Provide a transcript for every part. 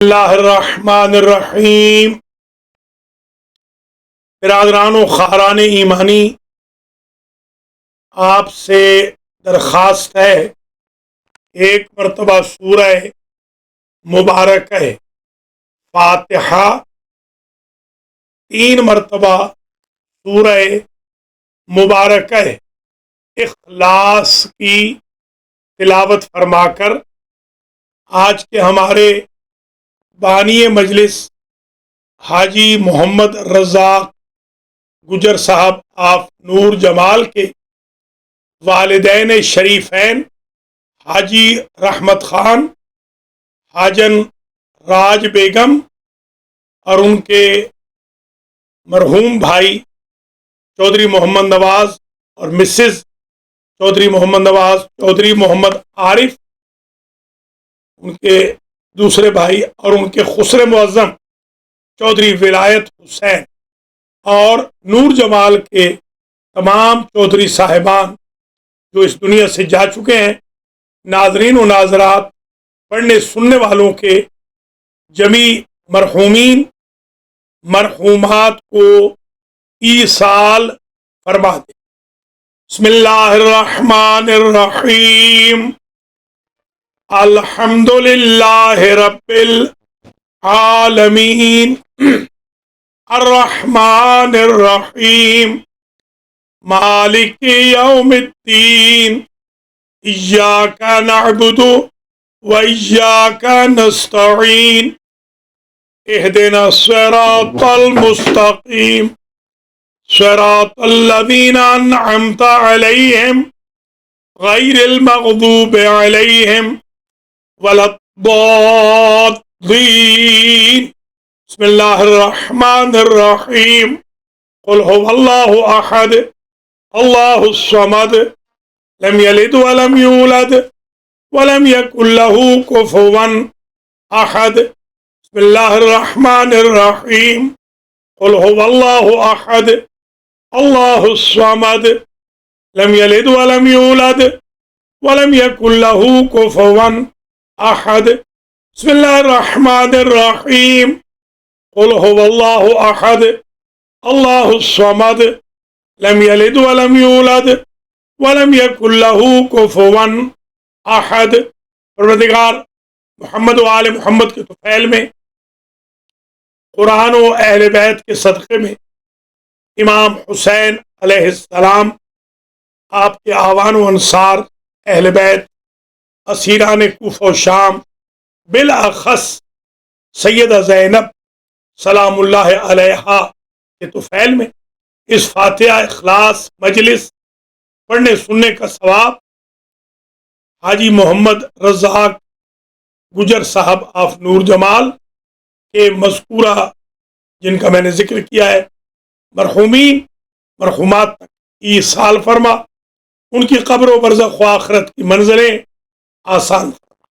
اللہ الرحمن الرحیم۔ برادران و خواہران ایمانی، آپ سے درخواست ہے، ایک مرتبہ سورہ مبارکہ فاتحہ، 3 مرتبہ سورہ مبارکہ اخلاص کی تلاوت فرما کر آج کے ہمارے بانی مجلس حاجی محمد رزاق گجر صاحب آف نور جمال کے والدین شریفین حاجی رحمت خان، حاجن راج بیگم اور ان کے مرحوم بھائی چودھری محمد نواز اور مسز چودھری محمد نواز، چودھری محمد عارف، ان کے دوسرے بھائی، اور ان کے خسر معظم چودھری ولایت حسین اور نور جمال کے تمام چودھری صاحبان جو اس دنیا سے جا چکے ہیں، ناظرین و ناظرات، پڑھنے سننے والوں کے جمیع مرحومین مرحومات کو ایصال فرما دے۔ بسم اللہ الرحمن الرحیم۔ الحمد للہ رب العالمین، الرحمن الرحیم، مالک یوم الدین، ایاک نعبد و ایاک نستعین، اہدنا الصراط المستقیم، صراط الذین انعمت علیہم غیر المغضوب علیہم ولا الضالین۔ بسم اللہ الرحمن الرحیم۔ قل هو اللہ احد اللہ الصمد لم یلد ولم یولد ولم یکن له کفوا احد۔ بسم اللہ الرحمن الرحیم۔ قل هو اللہ احد اللہ الصمد لم یلد ولم یولد ولم یکن له کفوا احد۔ بسم اللہ الرحمن الرحیم۔ قل هو اللہ احد اللہ الصمد لم یلد ولم یولد ولم یکن له کفوا احد۔ پروردگار محمد و آل محمد کے طفیل میں، قرآن و اہل بیت کے صدقے میں، امام حسین علیہ السلام، آپ کے آوان و انصار، اہل بیت، اسیران کوفہ و شام، بالاخص سیدہ زینب سلام اللہ علیہا کے طفیل میں اس فاتحہ اخلاص مجلس پڑھنے سننے کا ثواب حاجی محمد رزاق گجر صاحب آف نور جمال کے مذکورہ، جن کا میں نے ذکر کیا ہے، مرحومین مرحومات تک ایصال فرما، ان کی قبر و برزخ و آخرت کی منزلیں آسان فرما۔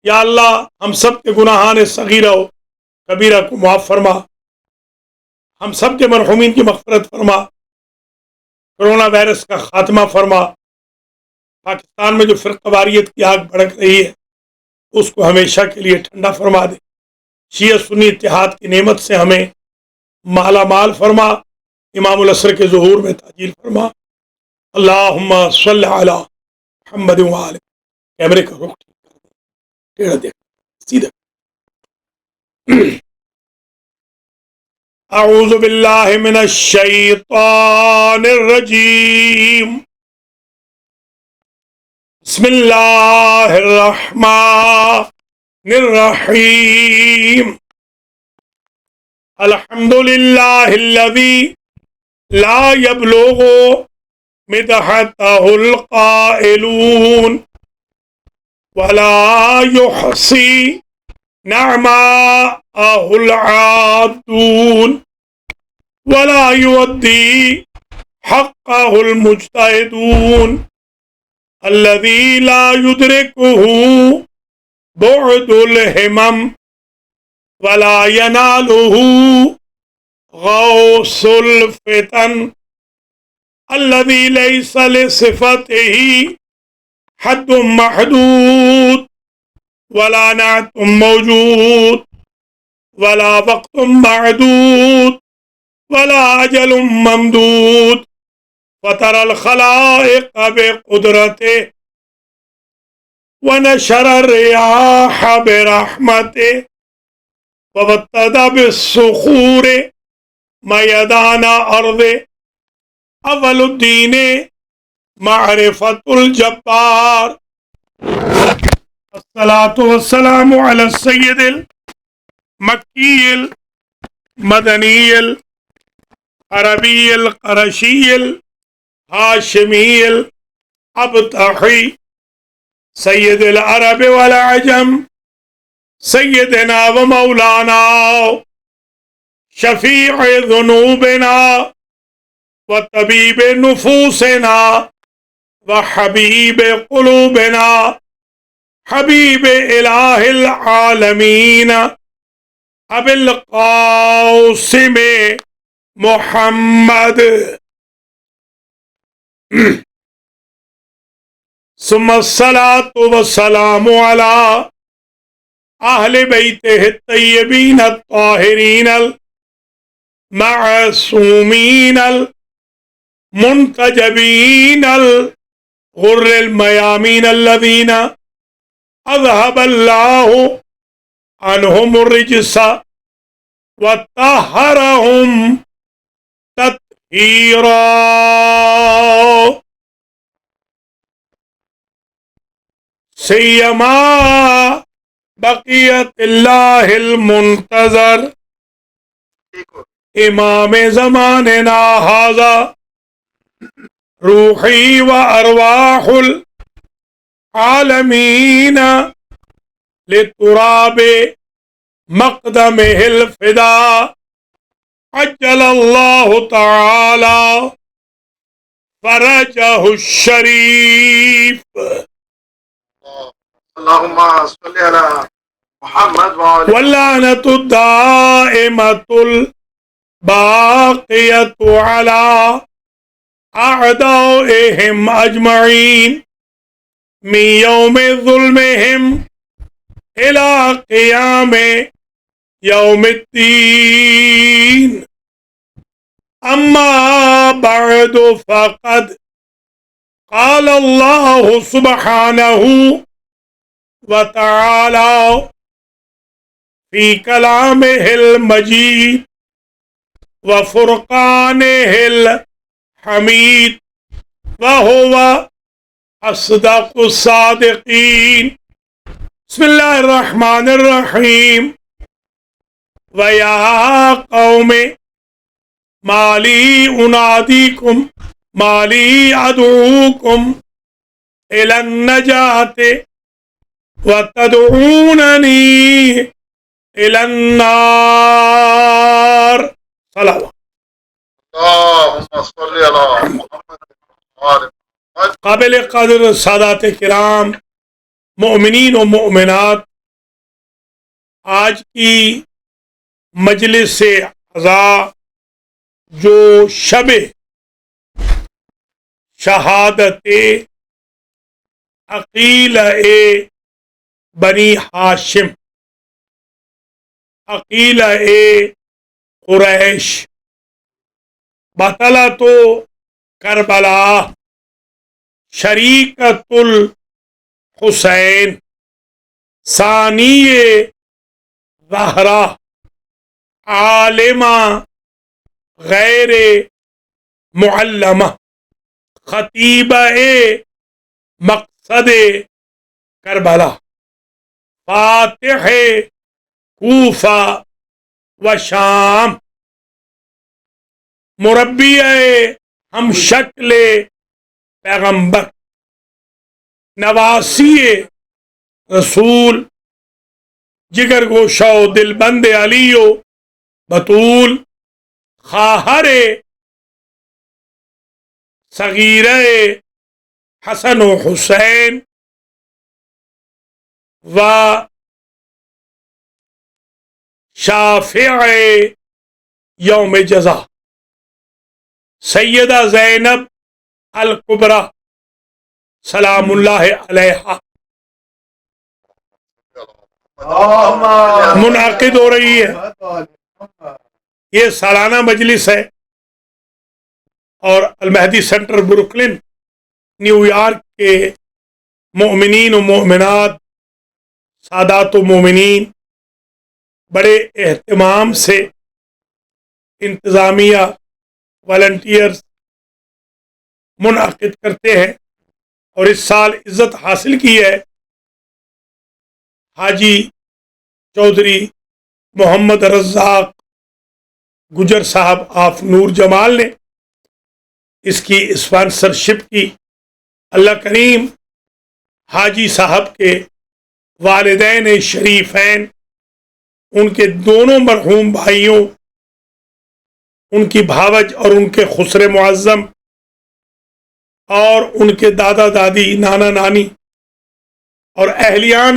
یا اللہ، ہم سب کے گناہان صغیرہ و کبیرہ کو معاف فرما، ہم سب کے مرحومین کی مغفرت فرما، کرونا وائرس کا خاتمہ فرما، پاکستان میں جو فرقہ واریت کی آگ بھڑک رہی ہے اس کو ہمیشہ کے لیے ٹھنڈا فرما دے، شیعہ سنی اتحاد کی نعمت سے ہمیں مالا مال فرما، امام العصر کے ظہور میں تاجیل فرما۔ اللہم صلی علی محمد و آل۔ کیمرے کا رخ ٹھیک کر دیں، ٹیڑھا دیکھ سیدھا۔ اعوذ باللہ من الشیطان الرجیم، بسم اللہ الرحمن الرحیم۔ الحمد للہ الذی لا یبلغ مدحتہ القائلون ولا یحصی نعماءہ العادون ولا یؤدی حقہ المجتہدون الذی لا یدرکہ بعد الہمم ولا ینالہ غوث الفتن الذی لیس لصفتہ حد محدود ولا نعت موجود ولا وقت معدود ولا أجل ممدود فطر الخلائق بقدرته ونشر الرياح برحمته وابتدى بالصخور ميدان أرضه أول الدين معرفة الجبار الصلاة والسلام على السيد المكي المدني العربي القرشي الهاشمي الأبطحي سيد العرب والعجم سيدنا ومولانا شفيع ذنوبنا وطبيب نفوسنا وحبيب قلوبنا حبيب إله العالمين أبي القاسم محمد ثم الصلاة والسلام على أهل بيته الطيبين الطاهرين المعصومين المنتجبين الغر الميامين الذين أذهب الله عنهم الرجس وطهرهم تطهيرا سيما بقية الله المنتظر امام زماننا هذا روحي وأرواح العالمين لتراب مقدمه الفداء عجل الله تعالى فرجه الشريف اللهم صل على محمد واللعنة الدائمة الباقية على أعدائهم أجمعين من يوم ظلمهم إلى قيام يوم الدين أما بعد فقد قال الله سبحانه وتعالى في كلامه المجيد وفرقانه الحميد وهو أصدق الصادقين بسم الله الرحمن الرحيم ويا قوم ما لي أناديكم ما لي أدعوكم إلى النجاة وتدعونني إلى النار صلوات اللهم صل على محمد وعلى قابل قدر سادات کرام مؤمنین و مؤمنات، آج کی مجلس عزا جو شب شہادت عقیل بنی ہاشم، عقیل قریش، بطلۃ کربلا، شریکۃ الحسین، ثانی زہرا، عالمہ غیر معلمہ، خطیبہ مقصد کربلا، فاتح کوفہ و شام، مربیہ ہم شکل پیغمبر، نواسی رسول، جگر گوشہ و دل بند علی و بطول، خواہر صغیرہ حسن و حسین و شافع یوم جزا، سیدہ زینب الکبریٰ سلام اللہ علیہا، منعقد ہو رہی ہے. یہ سالانہ مجلس ہے اور المہدی سینٹر بروکلن نیو یارک کے مومنین و مومنات، سادات و مومنین بڑے اہتمام سے، انتظامیہ، والنٹیئرز منعقد کرتے ہیں. اور اس سال عزت حاصل کی ہے حاجی چودھری محمد رزاق گجر صاحب آف نور جمال نے اس کی اسپانسرشپ کی. اللہ کریم حاجی صاحب کے والدین شریفین، ان کے دونوں مرحوم بھائیوں، ان کی بھاوج اور ان کے خسر معظم اور ان کے دادا دادی، نانا نانی اور اہلیان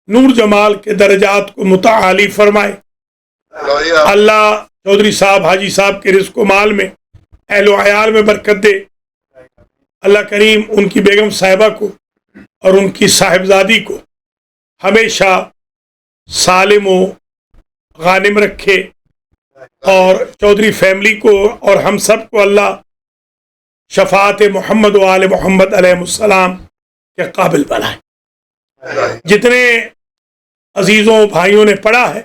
نور جمال کے درجات کو متعالی فرمائے. اللہ چودھری صاحب، حاجی صاحب کے رزق و مال میں، اہل و عیال میں برکت دے. اللہ کریم ان کی بیگم صاحبہ کو اور ان کی صاحبزادی کو ہمیشہ سالم و غانم رکھے، اور چودھری فیملی کو اور ہم سب کو اللہ شفاعت محمد و آل محمد علیہ السلام کے قابل بنائے. جتنے عزیزوں بھائیوں نے پڑھا ہے،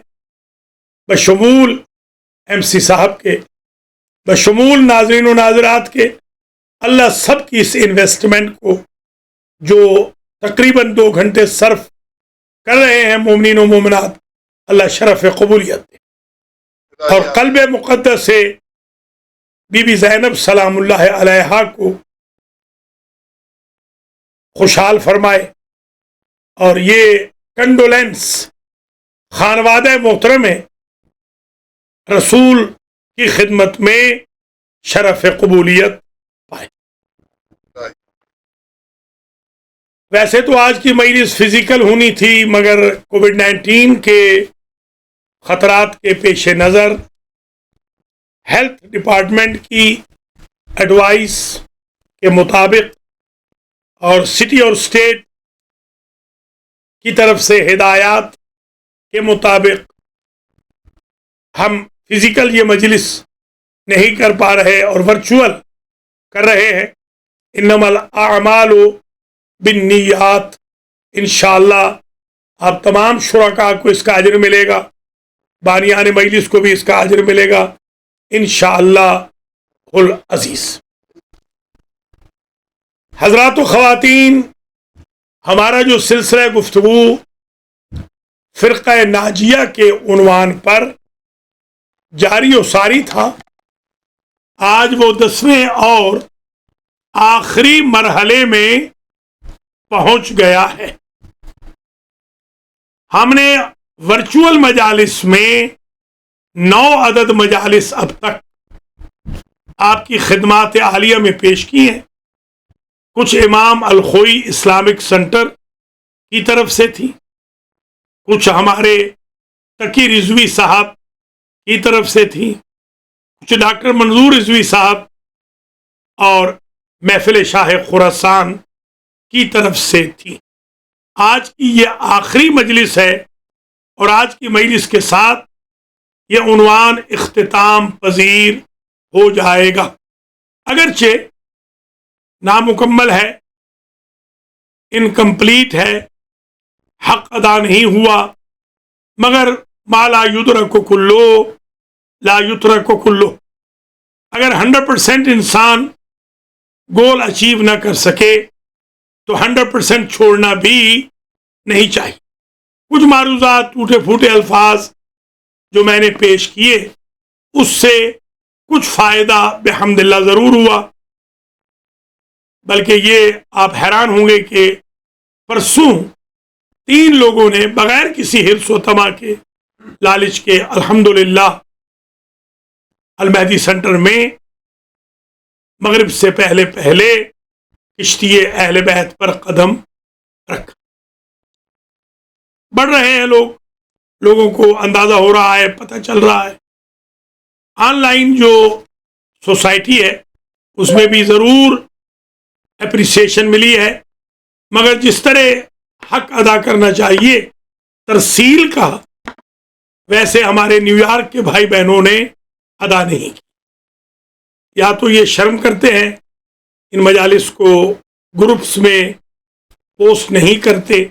بشمول ایم سی صاحب کے، بشمول ناظرین و ناظرات کے، اللہ سب کی اس انویسٹمنٹ کو جو تقریباً 2 گھنٹے صرف کر رہے ہیں مومنین و مومنات، اللہ شرف قبولیت دے. اور قلب مقدس سے بی بی زینب سلام اللہ علیہا کو خوشحال فرمائے. اور یہ کنڈولینس خانوادہ محترم رسول کی خدمت میں شرف قبولیت پائے. ویسے تو آج کی مجلس فزیکل ہونی تھی، مگر کووڈ-19 کے خطرات کے پیش نظر ہیلتھ ڈپارٹمنٹ کی ایڈوائس کے مطابق اور سٹی اور اسٹیٹ کی طرف سے ہدایات کے مطابق ہم فزیکل یہ مجلس نہیں کر پا رہے اور ورچوئل کر رہے ہیں. انما الاعمال بالنیات. انشاءاللہ آپ تمام شرکاء کو اس کا اجر ملے گا، بانیان مجلس کو بھی اس کا اجر ملے گا انشاءاللہ العزیز. حضرات و خواتین، ہمارا جو سلسلہ گفتگو فرقہ ناجیہ کے عنوان پر جاری و ساری تھا، آج وہ 10ویں اور آخری مرحلے میں پہنچ گیا ہے. ہم نے ورچوئل مجالس میں 9 عدد مجالس اب تک آپ کی خدمات عالیہ میں پیش کی ہیں. کچھ امام الخوئی اسلامک سینٹر کی طرف سے تھی، کچھ ہمارے تقی رضوی صاحب کی طرف سے تھی، کچھ ڈاکٹر منظور رضوی صاحب اور محفل شاہ خراسان کی طرف سے تھی. آج کی یہ آخری مجلس ہے اور آج کی مجلس کے ساتھ یہ عنوان اختتام پذیر ہو جائے گا. اگرچہ نامکمل ہے، انکمپلیٹ ہے، حق ادا نہیں ہوا، مگر ما لا یدرک کلو لا یترک کلو. اگر 100% انسان گول اچیو نہ کر سکے تو 100% چھوڑنا بھی نہیں چاہیے. کچھ معروضات، ٹوٹے پھوٹے الفاظ جو میں نے پیش کیے، اس سے کچھ فائدہ بحمد اللہ ضرور ہوا، بلکہ یہ آپ حیران ہوں گے کہ پرسوں 3 لوگوں نے بغیر کسی حرص و طمع کے، لالچ کے، الحمدللہ المہدی سینٹر میں مغرب سے پہلے کشتی اہل بیت پر قدم رکھا. بڑھ رہے ہیں لوگوں کو اندازہ ہو رہا ہے، پتہ چل رہا ہے. آن لائن جو سوسائٹی ہے اس میں بھی ضرور اپریسیشن ملی ہے، مگر جس طرح حق ادا کرنا چاہیے ترسیل کا، ویسے ہمارے نیو یارک کے بھائی بہنوں نے ادا نہیں کی۔ یا تو یہ شرم کرتے ہیں، ان مجالس کو گروپس میں پوسٹ نہیں کرتے،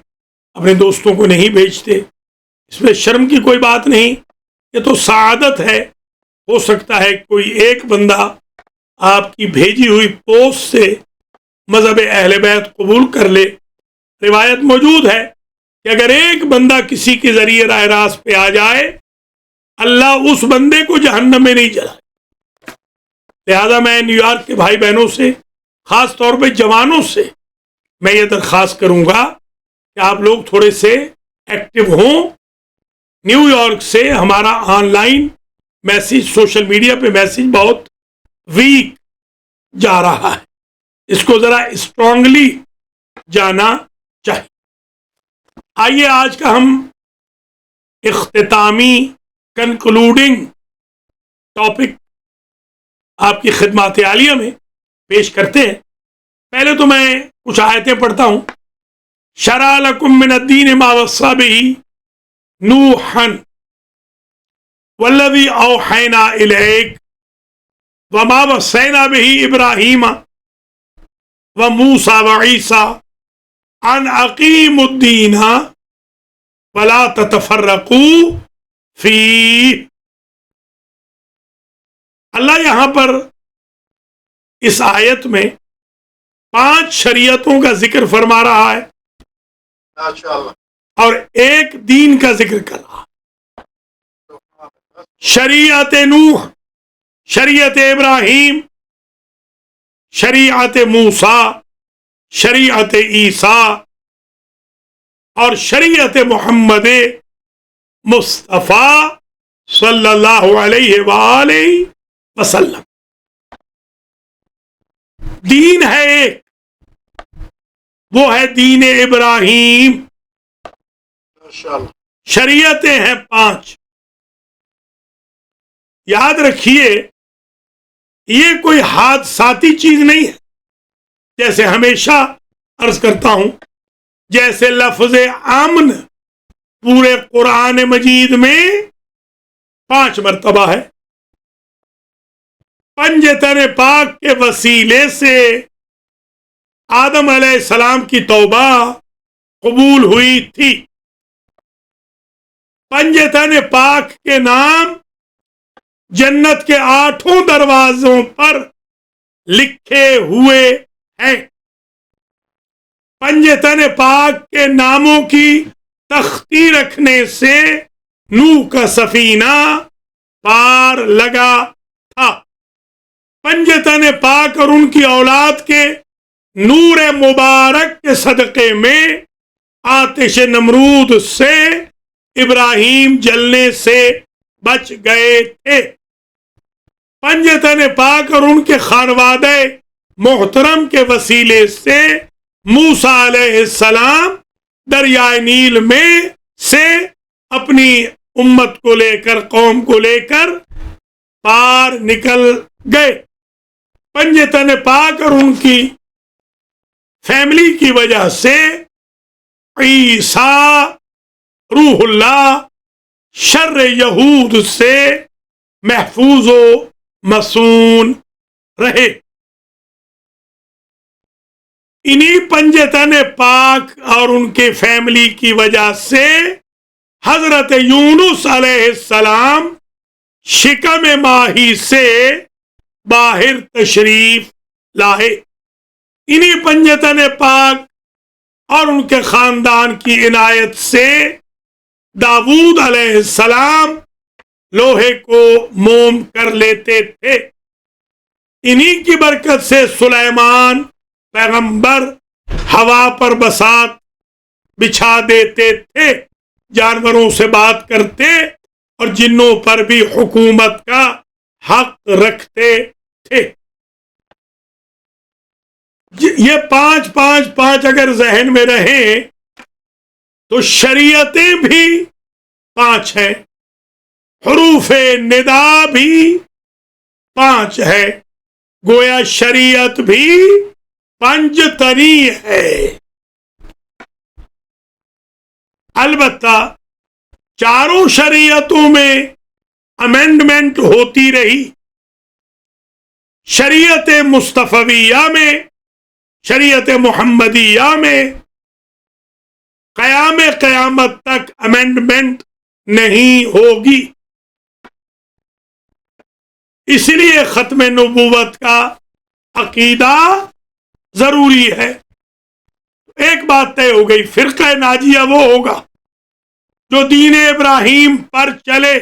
اپنے دوستوں کو نہیں بھیجتے، اس میں شرم کی کوئی بات نہیں، یہ تو سعادت ہے۔ ہو سکتا ہے کوئی ایک بندہ آپ کی بھیجی ہوئی پوسٹ سے مذہب اہل بیت قبول کر لے۔ روایت موجود ہے کہ اگر ایک بندہ کسی کے ذریعے راہ راست پہ آ جائے، اللہ اس بندے کو جہنم میں نہیں جلائے۔ لہذا میں نیو یارک کے بھائی بہنوں سے، خاص طور پہ جوانوں سے میں یہ درخواست کروں گا کہ آپ لوگ تھوڑے سے ایکٹیو ہوں۔ نیو یارک سے ہمارا on line message, social media پہ میسج بہت ویک جا رہا ہے، اس کو ذرا اسٹرانگلی جانا چاہیے۔ آئیے آج کا ہم اختتامی کنکلوڈنگ ٹاپک آپ کی خدمات عالیہ میں پیش کرتے ہیں۔ پہلے تو میں کچھ آیتیں پڑھتا ہوں۔ شرع لکم من الدین ما وصی بہ نوحا والذی اوحینا الیک وما وصینا بہ ابراہیم وموسیٰ وعیسیٰ ان اقیموا الدین ولا تتفرقوا فیہ۔ اللہ یہاں پر اس آیت میں 5 شریعتوں کا ذکر فرما رہا ہے اور ایک دین کا ذکر کر رہا ہے۔ شریعت نوح، شریعت ابراہیم، شریعت موسیٰ، شریعت عیسیٰ اور شریعت محمد مصطفیٰ صلی اللہ علیہ وآلہ وسلم۔ دین ہے ایک، وہ ہے دین ابراہیم۔ شریعتیں ہیں 5۔ یاد رکھیے یہ کوئی حادثاتی چیز نہیں ہے، جیسے ہمیشہ عرض کرتا ہوں، جیسے لفظ امن پورے قرآن مجید میں 5 مرتبہ ہے۔ پنجتن پاک کے وسیلے سے آدم علیہ السلام کی توبہ قبول ہوئی تھی۔ پنجتن پاک کے نام جنت کے 8 دروازوں پر لکھے ہوئے ہیں۔ پنجتن پاک کے ناموں کی تختی رکھنے سے نوح کا سفینہ پار لگا تھا۔ پنجتن پاک اور ان کی اولاد کے نور مبارک کے صدقے میں آتش نمرود سے ابراہیم جلنے سے بچ گئے تھے۔ پنجتن پاک اور ان کے خانوادہ محترم کے وسیلے سے موسیٰ علیہ السلام دریائے نیل میں سے اپنی امت کو لے کر، قوم کو لے کر پار نکل گئے۔ پنجتن پاک اور ان کی فیملی کی وجہ سے عیسیٰ روح اللہ شر یہود سے محفوظ و مصون رہے۔ انہی پنجتن پاک اور ان کے فیملی کی وجہ سے حضرت یونس علیہ السلام شکم ماہی سے باہر تشریف لائے۔ انہی پنجتن پاک اور ان کے خاندان کی عنایت سے داؤد علیہ السلام لوہے کو موم کر لیتے تھے۔ انہی کی برکت سے سلیمان پیغمبر ہوا پر بساط بچھا دیتے تھے، جانوروں سے بات کرتے اور جنوں پر بھی حکومت کا حق رکھتے تھے۔ یہ 5 اگر ذہن میں رہیں تو شریعتیں بھی 5 ہیں، حروف ندا بھی 5 ہے، گویا شریعت بھی 5 تنی ہے۔ البتہ چاروں شریعتوں میں امینڈمنٹ ہوتی رہی. شریعت مصطفیہ میں، شریعت محمدیہ میں قیام قیامت تک امینڈمنٹ نہیں ہوگی. اس لیے ختم نبوت کا عقیدہ ضروری ہے. ایک بات طے ہو گئی، فرقہ ناجیہ وہ ہوگا جو دین ابراہیم پر چلے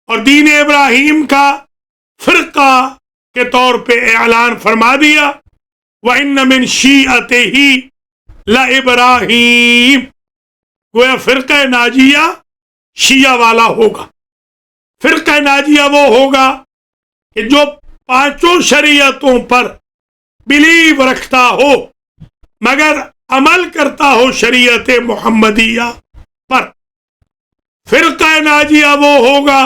اور دین ابراہیم کا فرقہ کے طور پہ اعلان فرما دیا وَإِنَّ مِن شِيعَتِهِ لَإِبْرَاهِيمَ. گویا فرقہ ناجیہ شیعہ والا ہوگا. فرقہ ناجیہ وہ ہوگا کہ جو پانچوں شریعتوں پر بلیو رکھتا ہو مگر عمل کرتا ہو شریعت محمدیہ پر. فرقہ ناجیہ وہ ہوگا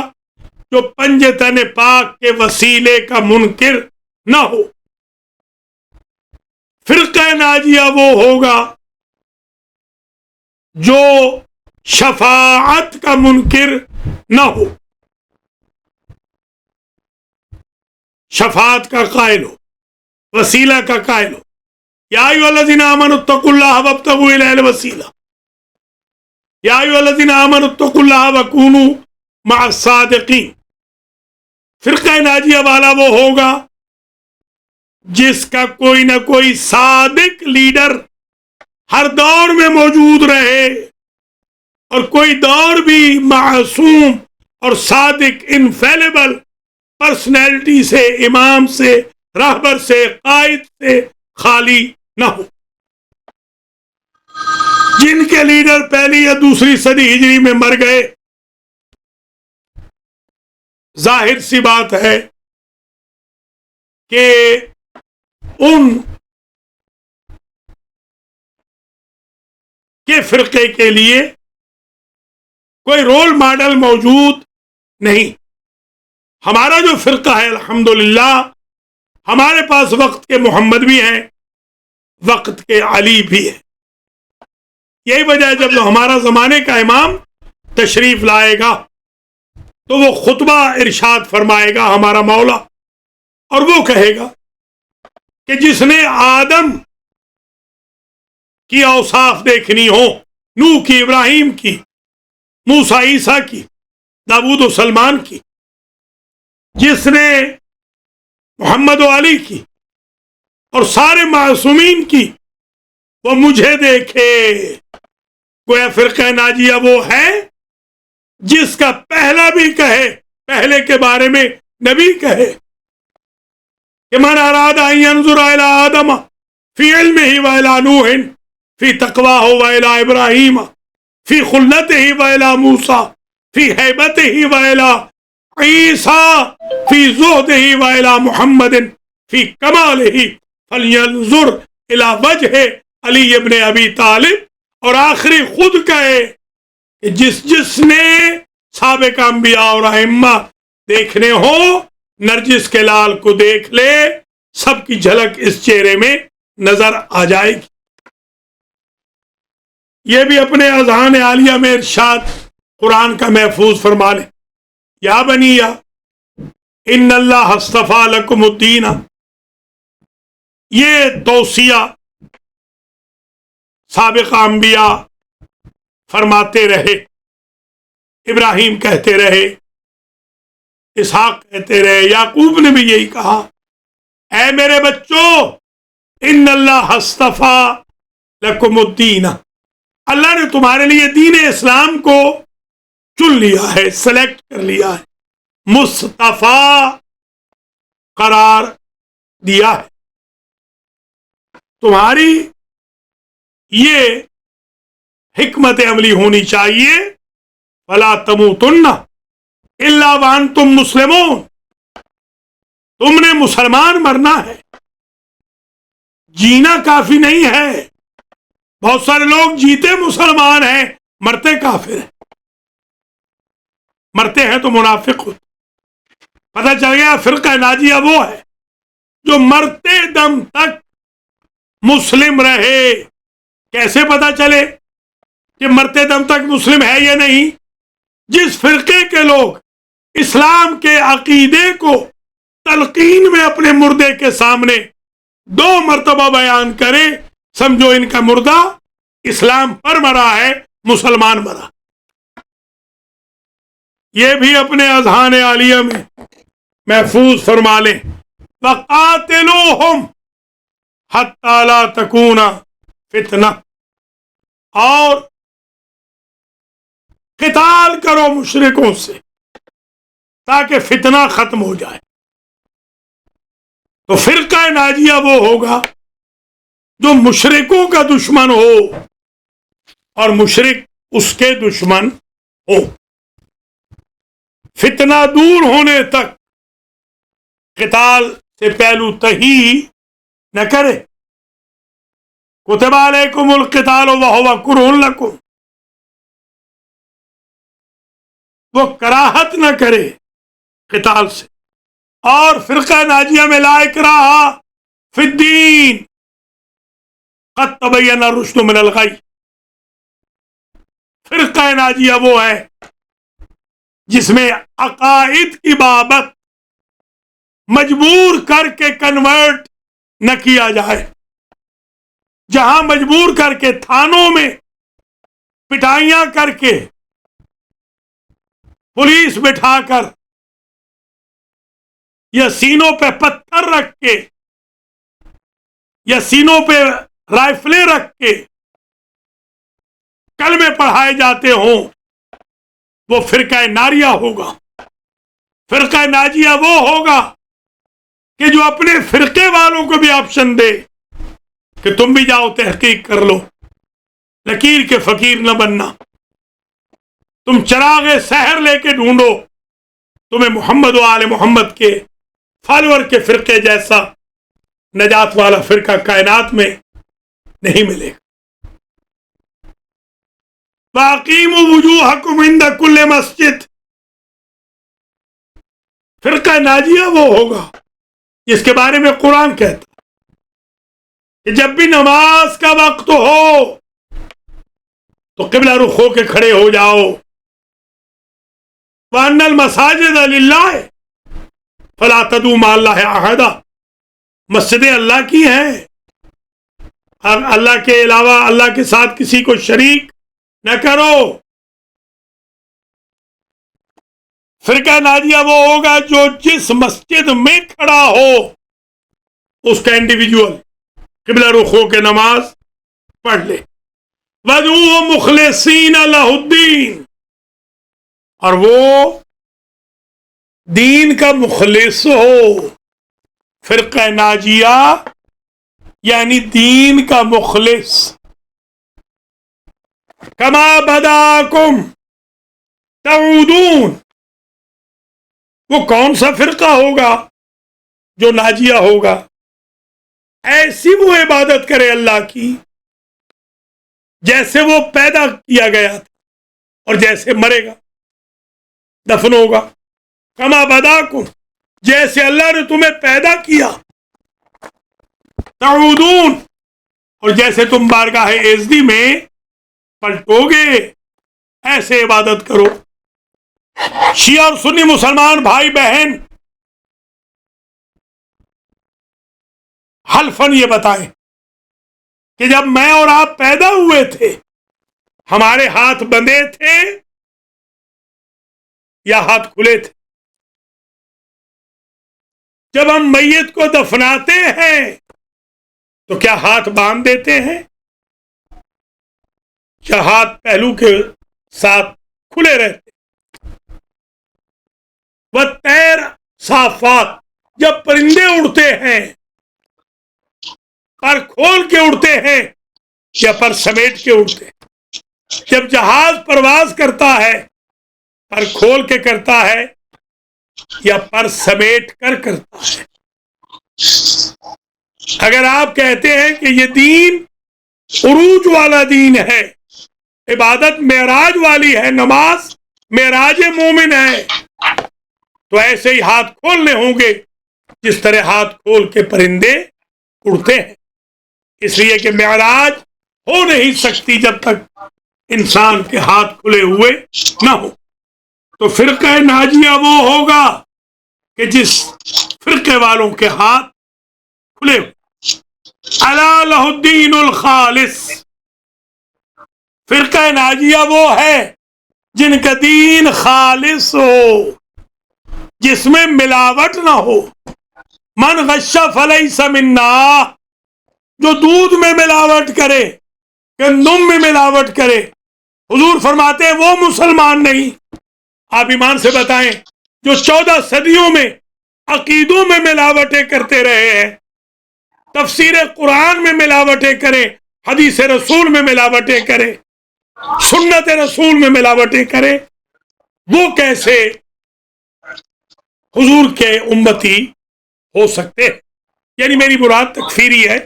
جو پنجتن پاک کے وسیلے کا منکر نہ ہو. فرقہ ناجیہ وہ ہوگا جو شفاعت کا منکر نہ ہو، شفاعت کا قائل ہو، وسیلہ کا قائل ہو. یا ایھا الذین آمنوا اتقوا اللہ وابتغوا الیہ الوسیلہ، یا ایھا الذین آمنوا اتقوا اللہ وکونوا مع الصادقین. فرقہ ناجیہ والا وہ ہوگا جس کا کوئی نہ کوئی صادق لیڈر ہر دور میں موجود رہے اور کوئی دور بھی معصوم اور صادق انفیلیبل پرسنالٹی سے، امام سے، راہبر سے، قائد سے خالی نہ ہو. جن کے لیڈر پہلی یا دوسری صدی ہجری میں مر گئے، ظاہر سی بات ہے کہ ان کے فرقے کے لیے کوئی رول ماڈل موجود نہیں. ہمارا جو فرقہ ہے الحمدللہ ہمارے پاس وقت کے محمد بھی ہیں، وقت کے علی بھی ہیں. یہی وجہ ہے جب ہمارا زمانے کا امام تشریف لائے گا تو وہ خطبہ ارشاد فرمائے گا ہمارا مولا، اور وہ کہے گا کہ جس نے آدم کی اوصاف دیکھنی ہو، نوح کی، ابراہیم کی، موسیٰ عیسیٰ کی، داؤد و سلمان کی، جس نے محمد و علی کی اور سارے معصومین کی، وہ مجھے دیکھے. گویا فرقہ ناجیہ وہ ہے جس کا پہلا بھی کہے، پہلے کے بارے میں نبی کہے کہ من اراد ان ينظر الى آدم فی علمہ والى نوح فی تقواہ والى ابراہیم فی خلتہ والى موسیٰ فی ہیبتہ والى عیسیٰ فی زہدہ والى محمد فی کمالہ فلینظر الى وجہ علی ابن ابی طالب. اور آخری خود کہے کہ جس نے سابق انبیاء اور ائمہ دیکھنے ہو نرجس کے لال کو دیکھ لے، سب کی جھلک اس چہرے میں نظر آ جائے گی. یہ بھی اپنے اذہان عالیہ میں ارشاد قرآن کا محفوظ فرما لیں. یا بنی ان اللہ اصطفیٰ لکم الدین. یہ توصیہ سابق انبیاء فرماتے رہے، ابراہیم کہتے رہے، اسحاق کہتے رہے، یعقوب نے بھی یہی کہا، اے میرے بچوں ان اللہ اصطفیٰ لکم الدین. اللہ نے تمہارے لیے دین اسلام کو چن لیا ہے، سلیکٹ کر لیا ہے، مصطفیٰ قرار دیا ہے. تمہاری یہ حکمت عملی ہونی چاہیے فلا تموتن الا وانتم مسلمون. تم نے مسلمان مرنا ہے، جینا کافی نہیں ہے. بہت سارے لوگ جیتے مسلمان ہیں، مرتے کافر ہیں، مرتے ہیں تو منافق ہوتے. پتہ چل گیا فرقہ ناجیہ وہ ہے جو مرتے دم تک مسلم رہے. کیسے پتہ چلے؟ کہ مرتے دم تک مسلم ہے یا نہیں. جس فرقے کے لوگ اسلام کے عقیدے کو تلقین میں اپنے مردے کے سامنے 2 مرتبہ بیان کرے، سمجھو ان کا مردہ اسلام پر مرا ہے، مسلمان مرا. یہ بھی اپنے اذہان عالیہ میں محفوظ فرما لیں. وَقَاتِلُوهُمْ حَتَّى لَا تَكُونَ فِتْنَةٌ، اور قتال کرو مشرکوں سے تاکہ فتنہ ختم ہو جائے. تو فرقہ ناجیہ وہ ہوگا جو مشرکوں کا دشمن ہو اور مشرک اس کے دشمن ہو. فتنہ دور ہونے تک قتال سے پہلو تہی نہ کرے. کتب علیکم القتال وہو کرہ لکم، وہ کراہت نہ کرے قتال سے. اور فرقہ ناجیہ میں لا اکراہ فی الدین قد تبین الرشد من الغی. فرقہ ناجیہ وہ ہے جس میں عقائد کی بابت مجبور کر کے کنورٹ نہ کیا جائے. جہاں مجبور کر کے تھانوں میں پٹائیاں کر کے پولیس بٹھا کر یا سینوں پہ پتھر رکھ کے یا سینوں پہ رائفلیں رکھ کے کلمے پڑھائے جاتے ہوں، وہ فرقہ ناریہ ہوگا. فرقہ ناجیہ وہ ہوگا کہ جو اپنے فرقے والوں کو بھی آپشن دے کہ تم بھی جاؤ تحقیق کر لو، لکیر کے فقیر نہ بننا. تم چراغ سحر لے کے ڈھونڈو، تمہیں محمد و آل محمد کے فالوور کے فرقے جیسا نجات والا فرقہ کائنات میں نہیں ملے گا. وَأَقِیمُوا وُجُوهَکُمْ عِنْدَ کُلِّ مسجد. فرقہ ناجیہ وہ ہوگا جس کے بارے میں قرآن کہتا کہ جب بھی نماز کا وقت ہو تو قبلہ رخ ہو کے کھڑے ہو جاؤ. وَأَنَّ الْمَسَاجِدَ لِلَّهِ فَلَا تَدْعُوا مَعَ اللَّهِ أَحَدًا. مسجدیں اللہ کی ہیں، اللہ کے علاوہ اللہ کے ساتھ کسی کو شریک نہ کرو. فرقہ ناجیہ وہ ہوگا جو جس مسجد میں کھڑا ہو اس کا انڈیویجول قبلہ رخ ہو کے نماز پڑھ لے. وَادْعُوهُ مُخْلِصِينَ لَهُ الدِّينَ، اور وہ دین کا مخلص ہو. فرقہ ناجیہ یعنی دین کا مخلص. کما بداکم تعودون، وہ کون سا فرقہ ہوگا جو ناجیہ ہوگا؟ ایسی وہ عبادت کرے اللہ کی جیسے وہ پیدا کیا گیا تھا اور جیسے مرے گا دفن ہوگا. کما بداکم، جیسے اللہ نے تمہیں پیدا کیا. تعودون، اور جیسے تم بارگاہ عزتی میں پلٹو گے ایسے عبادت کرو. شیعہ اور سنی مسلمان بھائی بہن حلفاً یہ بتائیں کہ جب میں اور آپ پیدا ہوئے تھے ہمارے ہاتھ بندھے تھے یا ہاتھ کھلے تھے؟ جب ہم میت کو دفناتے ہیں تو کیا ہاتھ باندھ دیتے ہیں یا ہاتھ پہلو کے ساتھ کھلے رہتے؟ وَالطَّيْرَ صَافَّاتٍ، جب پرندے اڑتے ہیں پر کھول کے اڑتے ہیں یا پر سمیٹ کے اڑتے ہیں؟ جب جہاز پرواز کرتا ہے پر کھول کے کرتا ہے یا پر سمیٹ کر کرتا ہے؟ اگر آپ کہتے ہیں کہ یہ دین عروج والا دین ہے، عبادت معراج والی ہے، نماز معراج مومن ہے، تو ایسے ہی ہاتھ کھولنے ہوں گے جس طرح ہاتھ کھول کے پرندے اڑتے ہیں. اس لیے کہ معراج ہو نہیں سکتی جب تک انسان کے ہاتھ کھلے ہوئے نہ ہو. تو فرقہ ناجیہ وہ ہوگا کہ جس فرقے والوں کے ہاتھ کھلے ہوئے. الا لہ الدین الخالص. فرقہ ناجیہ وہ ہے جن کا دین خالص ہو، جس میں ملاوٹ نہ ہو. من غش فلیس منا. جو دودھ میں ملاوٹ کرے، گندم میں ملاوٹ کرے، حضور فرماتے ہیں وہ مسلمان نہیں. آپ ایمان سے بتائیں جو 14 صدیوں میں عقیدوں میں ملاوٹیں کرتے رہے ہیں، تفسیر قرآن میں ملاوٹیں کریں، حدیث رسول میں ملاوٹیں کریں، سنت رسول میں ملاوٹیں کریں، وہ کیسے حضور کے امتی ہو سکتے؟ یعنی میری مراد تکفیری ہے،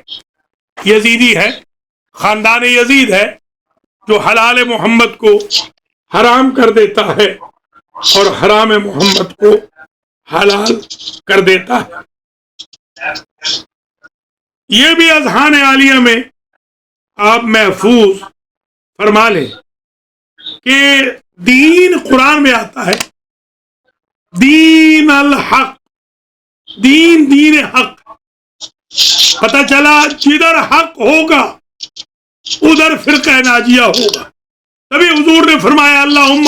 یزیدی ہے، خاندان یزید ہے، جو حلال محمد کو حرام کر دیتا ہے اور حرام محمد کو حلال کر دیتا ہے. یہ بھی اذہان عالیہ میں آپ محفوظ فرما لیں کہ دین قرآن میں آتا ہے دین الحق، دین حق. پتہ چلا جدھر حق ہوگا ادھر فرقہ ناجیہ ہوگا. تبھی حضور نے فرمایا اللہم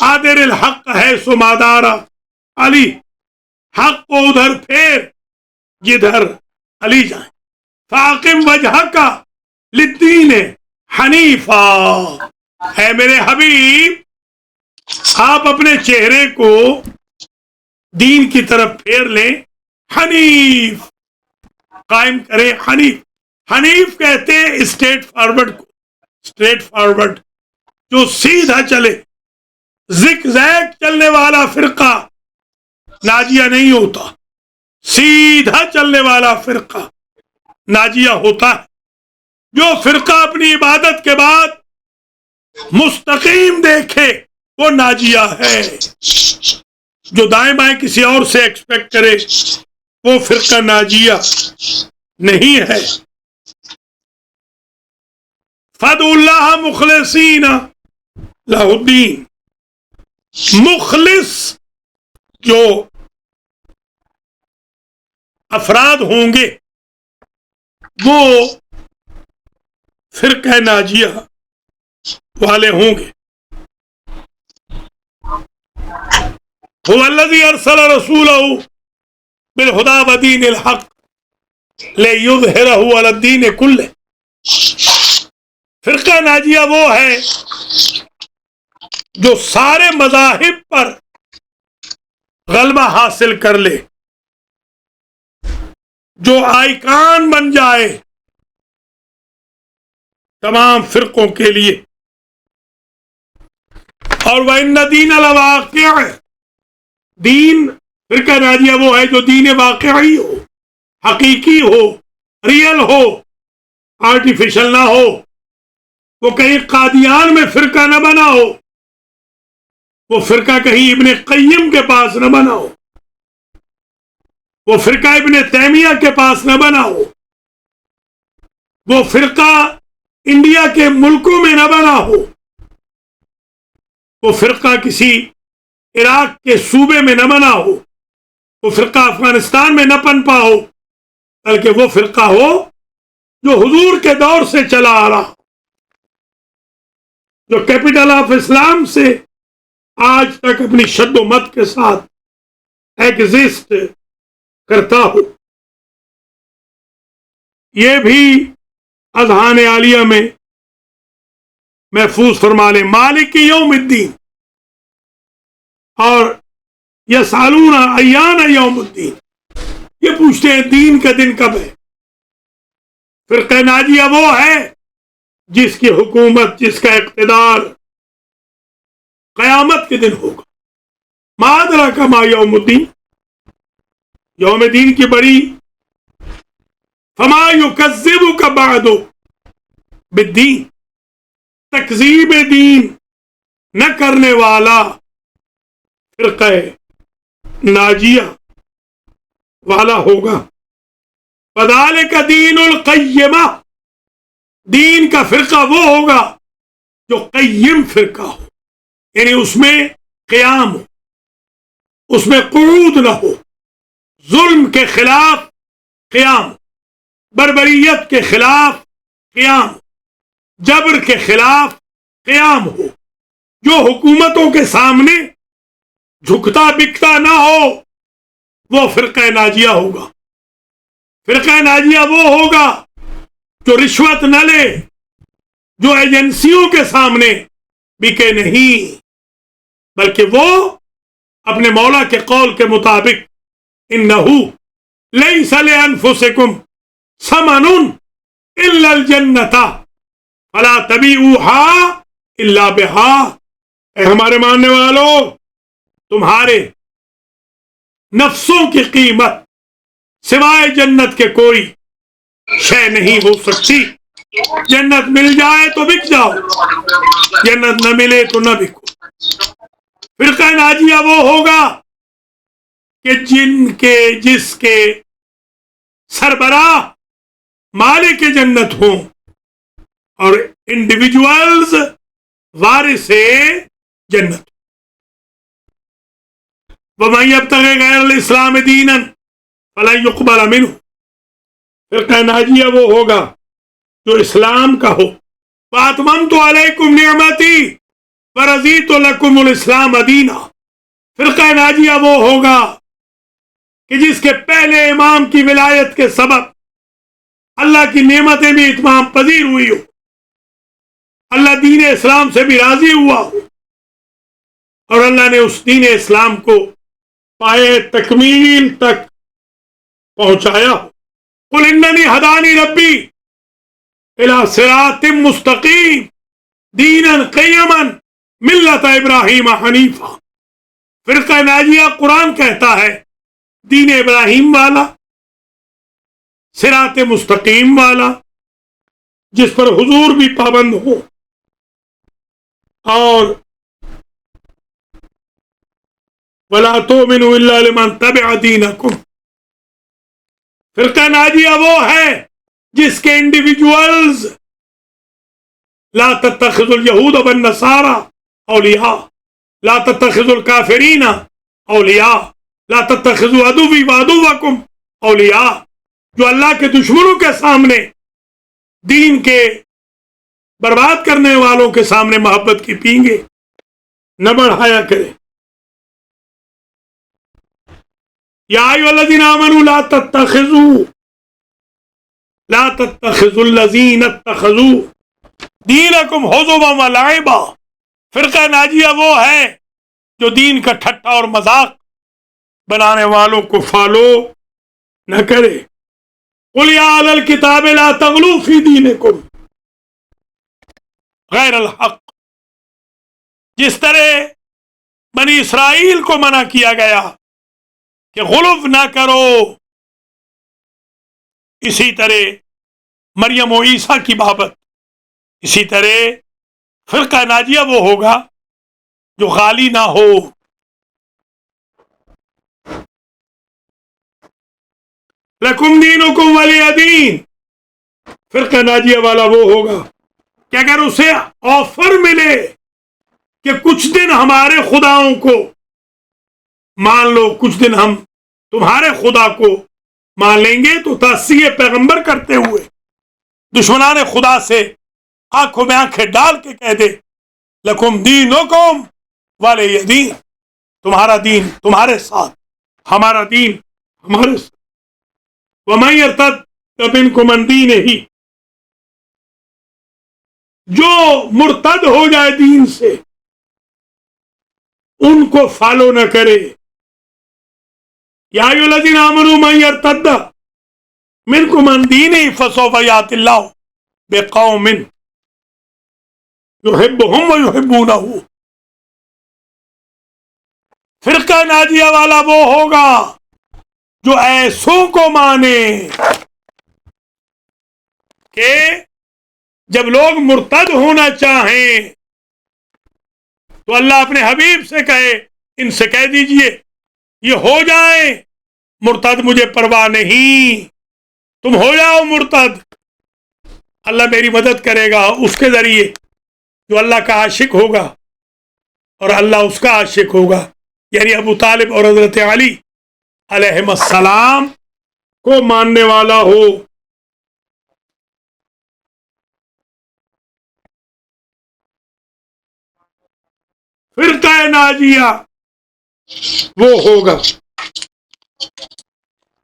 آدر الحق ہے سمادارا علی. حق کو ادھر پھیر جدھر علی جائیں. فاقم وجہک للدین حنیفا. اے میرے حبیب، آپ اپنے چہرے کو دین کی طرف پھیر لیں، حنیف قائم کریں. حنیف کہتے ہیں اسٹریٹ فارورڈ کو. اسٹریٹ فارورڈ جو سیدھا چلے. زگ زیگ چلنے والا فرقہ ناجیہ نہیں ہوتا، سیدھا چلنے والا فرقہ ناجیہ ہوتا ہے. جو فرقہ اپنی عبادت کے بعد مستقیم دیکھے وہ ناجیہ ہے. جو دائیں بائیں کسی اور سے ایکسپیکٹ کرے وہ فرقہ ناجیہ نہیں ہے. فادعوا اللہ مخلصین لہ الدین. مخلص جو افراد ہوں گے وہ فرقہ ناجیہ والے ہوں گے. هو الذی ارسل رسولہ بالہدی ودین الحق لیظہرہ علی الدین کلہ. فرقہ ناجیہ وہ ہے جو سارے مذاہب پر غلبہ حاصل کر لے، جو آئیکان بن جائے تمام فرقوں کے لیے. اور وَإِنَّ دِينَ لَوَاقِعٌ. دین فرقہ ناجیہ وہ ہے جو دین واقعی ہو، حقیقی ہو، ریئل ہو، آرٹیفیشل نہ ہو. وہ کہیں قادیان میں فرقہ نہ بنا ہو، وہ فرقہ کہیں ابن قیم کے پاس نہ بنا ہو، وہ فرقہ ابن تیمیہ کے پاس نہ بنا ہو، وہ فرقہ انڈیا کے ملکوں میں نہ بنا ہو، وہ فرقہ کسی عراق کے صوبے میں نہ بنا ہو، وہ فرقہ افغانستان میں نہ پنپا ہو، بلکہ وہ فرقہ ہو جو حضور کے دور سے چلا آ رہا، جو کیپٹل آف اسلام سے آج تک اپنی شد و مت کے ساتھ ایگزسٹ کرتا ہو. یہ بھی اذہان عالیہ میں محفوظ فرما لیں. مالک یوم الدین اور یسالون ایان یوم الدین. یہ پوچھتے ہیں دین کا دن کب ہے. فرقہ ناجیہ وہ ہے جس کی حکومت، جس کا اقتدار قیامت کے دن ہوگا. ما ادراک ما یوم الدین. یوم دین کی بڑی فما یکذبک بعد بالدین. تکذیب دین نہ کرنے والا فرقہ ناجیہ والا ہوگا. فذالک دین القیمہ. دین کا فرقہ وہ ہوگا جو قیم فرقہ ہو، یعنی اس میں قیام ہو، اس میں قعود نہ ہو، ظلم کے خلاف قیام، بربریت کے خلاف قیام، جبر کے خلاف قیام ہو، جو حکومتوں کے سامنے جھکتا بکتا نہ ہو، وہ فرقہ ناجیہ ہوگا۔ فرقہ ناجیہ وہ ہوگا جو رشوت نہ لے، جو ایجنسیوں کے سامنے بکے نہیں، بلکہ وہ اپنے مولا کے قول کے مطابق انہو لیس لانفسکم ثمن الا الجنۃ فلا تبیعوها الا بها، اے ہمارے ماننے والوں، تمہارے نفسوں کی قیمت سوائے جنت کے کوئی شے نہیں ہو سکتی۔ جنت مل جائے تو بک جاؤ، جنت نہ ملے تو نہ بکو۔ فرقہ ناجیہ وہ ہوگا کہ جس کے سربراہ مالک جنت ہوں اور انڈیویجولز وارث جنت۔ وَمَن يَبْتَغِ غَيْرَ الْإِسْلَامِ دِينًا فَلَن يُقْبَلَ مِنْهُ، فرقہ ناجیہ وہ ہوگا جو اسلام کا ہو۔ وَأَتْمَمْتُ عَلَيْكُمْ نِعْمَتِي وَرَضِيتُ لَكُمُ الْإِسْلَامَ دِينًا، فرقہ ناجیہ وہ ہوگا کہ جس کے پہلے امام کی ولایت کے سبب اللہ کی نعمتیں بھی اتمام پذیر ہوئی ہو، اللہ دین اسلام سے بھی راضی ہوا ہو، اور اللہ نے اس دین اسلام کو پائے تکمیل تک پہنچایا ہو۔ قل اننی ہدانی ربی الی صراط مستقیم دینا قیما ملت ابراہیم حنیفا، فرقہ ناجیہ قرآن کہتا ہے دین ابراہیم والا، صراط مستقیم والا، جس پر حضور بھی پابند ہو، اور وَلَا تُؤْمِنُوا إِلَّا لِمَنْ تَبِعَ دِينَكُمْ، فرقہ ناجیہ وہ ہے جس کے انڈیویجولز لا تتخذوا اليہود والنصارى اولیاء، لا تتخذوا الکافرین اولیاء، لا تتخذوا عدوی وعدوکم اولیاء، جو اللہ کے دشمنوں کے سامنے، دین کے برباد کرنے والوں کے سامنے محبت کی پینگے نہ بڑھایا کرے۔ یا ایھا الذین آمنوا لا تتخذوا الذین اتخذوا دینکم ھزوا ولعبا، فرقہ ناجیہ وہ ہے جو دین کا ٹھٹا اور مذاق بنانے والوں کو فالو نہ کرے۔ قل یا اہل الکتاب لا تغلوا فی دینکم غیر الحق، جس طرح بنی اسرائیل کو منع کیا گیا کہ غلو نہ کرو، اسی طرح مریم و عیسیٰ کی بابت، اسی طرح فرقہ ناجیہ وہ ہوگا جو غالی نہ ہو۔ لکم دینکم ولی دین، فرقہ ناجیہ والا وہ ہوگا کہ اگر اسے آفر ملے کہ کچھ دن ہمارے خداؤں کو مان لو، کچھ دن ہم تمہارے خدا کو مان لیں گے، تو تصدیق پیغمبر کرتے ہوئے دشمنان خدا سے آنکھوں میں آنکھیں ڈال کے کہہ دے لکم دینکم ولی دین، تمہارا دین تمہارے ساتھ، ہمارا دین ہمارے ساتھ۔ وَمَن يَرْتَدَّ مِنْكُمْ عَنْ دِینِهِ، جو مرتد ہو جائے دین سے، ان کو فالو نہ کرے۔ یا ایھا الذین آمنوا من یرتد منکم عن دینہ فسوف یأتی اللہ بقوم یحبهم ویحبونہ، فرقہ ناجیہ والا وہ ہوگا جو ایسوں کو مانے کہ جب لوگ مرتد ہونا چاہیں تو اللہ اپنے حبیب سے کہے، ان سے کہہ دیجئے یہ ہو جائیں مرتد، مجھے پرواہ نہیں، تم ہو جاؤ مرتد، اللہ میری مدد کرے گا اس کے ذریعے جو اللہ کا عاشق ہوگا اور اللہ اس کا عاشق ہوگا، یعنی ابو طالب اور حضرت علی علیہ السلام کو ماننے والا ہو۔ فرقہ ناجیہ وہ ہوگا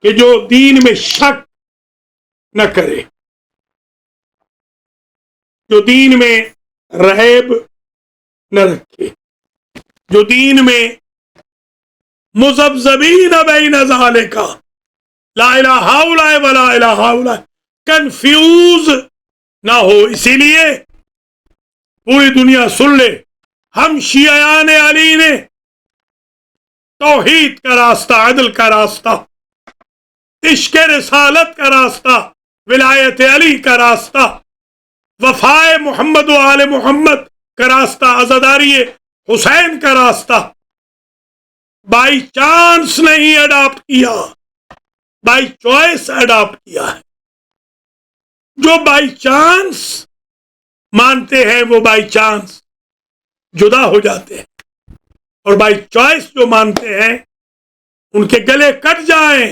کہ جو دین میں شک نہ کرے، جو دین میں ریب نہ رکھے، جو دین میں مذبذبین بین ذالک لا الہ الا ولا الہ الا کنفیوز نہ ہو۔ اسی لیے پوری دنیا سن لے، ہم شیعیان علی نے توحید کا راستہ، عدل کا راستہ، عشق رسالت کا راستہ، ولایت علی کا راستہ، وفائے محمد و آل محمد کا راستہ، عزاداری حسین کا راستہ بائی چانس نہیں اڈاپٹ کیا، بائی چوائس اڈاپٹ کیا ہے۔ جو بائی چانس مانتے ہیں وہ بائی چانس جدا ہو جاتے ہیں، اور بائی چوائس جو مانتے ہیں ان کے گلے کٹ جائیں،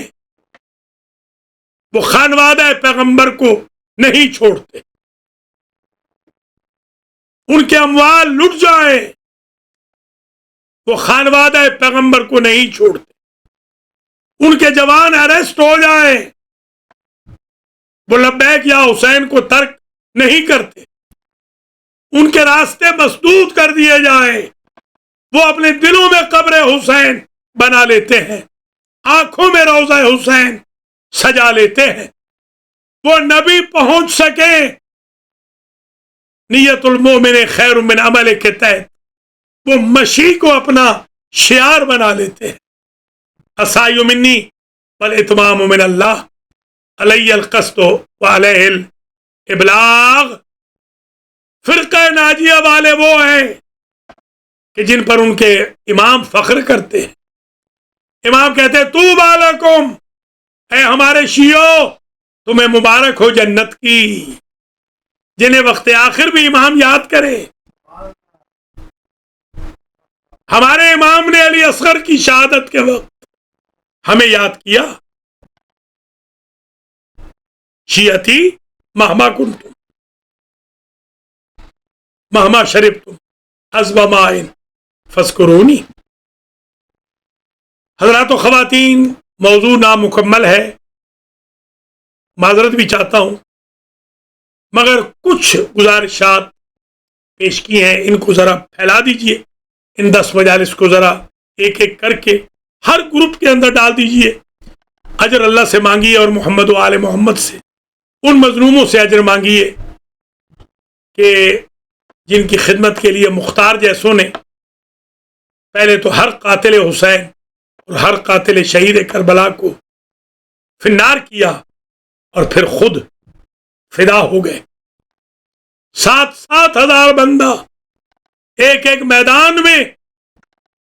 وہ خانوادہ پیغمبر کو نہیں چھوڑتے، ان کے اموال لٹ جائیں، وہ خانوادہ پیغمبر کو نہیں چھوڑتے، ان کے جوان اریسٹ ہو جائیں، وہ لبیک یا حسین کو ترک نہیں کرتے، ان کے راستے مسدود کر دیے جائیں، وہ اپنے دلوں میں قبر حسین بنا لیتے ہیں، آنکھوں میں روضہ حسین سجا لیتے ہیں۔ وہ نبی پہنچ سکے، نیت المومن خیر من عمل کے تحت وہ مشی کو اپنا شعار بنا لیتے ہیں۔ السعی منی والاتمام من اللہ، علی القصد وعلیہ الابلاغ۔ فرقہ ناجیہ والے وہ ہیں کہ جن پر ان کے امام فخر کرتے ہیں، امام کہتے ہیں طوبی لکم، اے ہمارے شیعو تمہیں مبارک ہو جنت کی، جنہیں وقت آخر بھی امام یاد کرے۔ ہمارے امام نے علی اصغر کی شہادت کے وقت ہمیں یاد کیا، شیعتی مہما کنتم مہما شربتم حسب مائن فاذکرونی۔ حضرات و خواتین، موضوع نامکمل ہے، معذرت بھی چاہتا ہوں، مگر کچھ گزارشات پیش کی ہیں، ان کو ذرا پھیلا دیجئے، ان 10 مجالس کو ذرا ایک ایک کر کے ہر گروپ کے اندر ڈال دیجئے، اجر اللہ سے مانگیے اور محمد و آل محمد سے، ان مظلوموں سے اجر مانگیے کہ جن کی خدمت کے لیے مختار جیسوں نے پہلے تو ہر قاتل حسین اور ہر قاتل شہید کربلا کو فنار کیا، اور پھر خود فدا ہو گئے۔ 7,000 بندہ ایک ایک میدان میں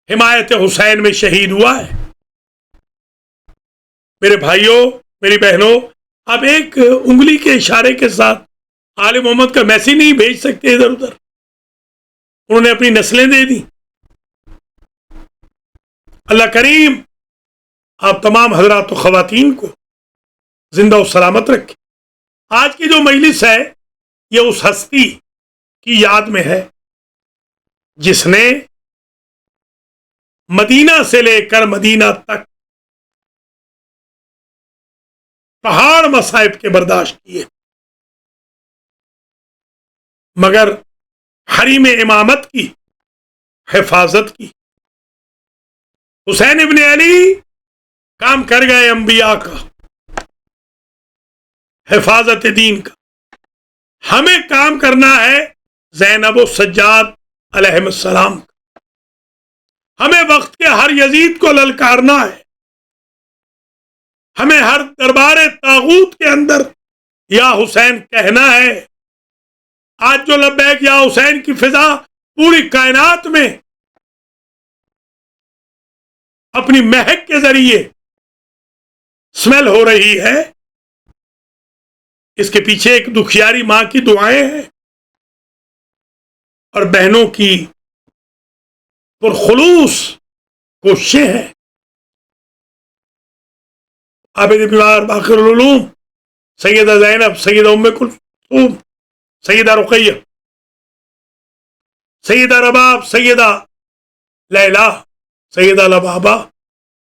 حمایت حسین میں شہید ہوا ہے۔ میرے بھائیوں، میری بہنوں، آپ ایک انگلی کے اشارے کے ساتھ آل محمد کا میسیج نہیں بھیج سکتے ادھر ادھر، انہوں نے اپنی نسلیں دے دی۔ اللہ کریم آپ تمام حضرات و خواتین کو زندہ و سلامت رکھے۔ آج کی جو مجلس ہے یہ اس ہستی کی یاد میں ہے جس نے مدینہ سے لے کر مدینہ تک پہاڑ مصائب کے برداشت کیے، مگر حریم امامت کی حفاظت کی۔ حسین ابن علی کام کر گئے انبیاء کا، حفاظت دین کا۔ ہمیں کام کرنا ہے زینب و سجاد علیہ السلام کا۔ ہمیں وقت کے ہر یزید کو للکارنا ہے، ہمیں ہر دربار طاغوت کے اندر یا حسین کہنا ہے۔ آج جو لبیک یا حسین کی فضا پوری کائنات میں اپنی مہک کے ذریعے سمیل ہو رہی ہے، اس کے پیچھے ایک دکھیاری ماں کی دعائیں ہیں، اور بہنوں کی پرخلوص کوششیں ہیں. عابد بیمار باقر العلوم سیدہ زینب، سیدہ ام کلثوم، سیدہ رقیہ، سیدہ رباب، سیدہ لیلا، سیدہ لبابہ،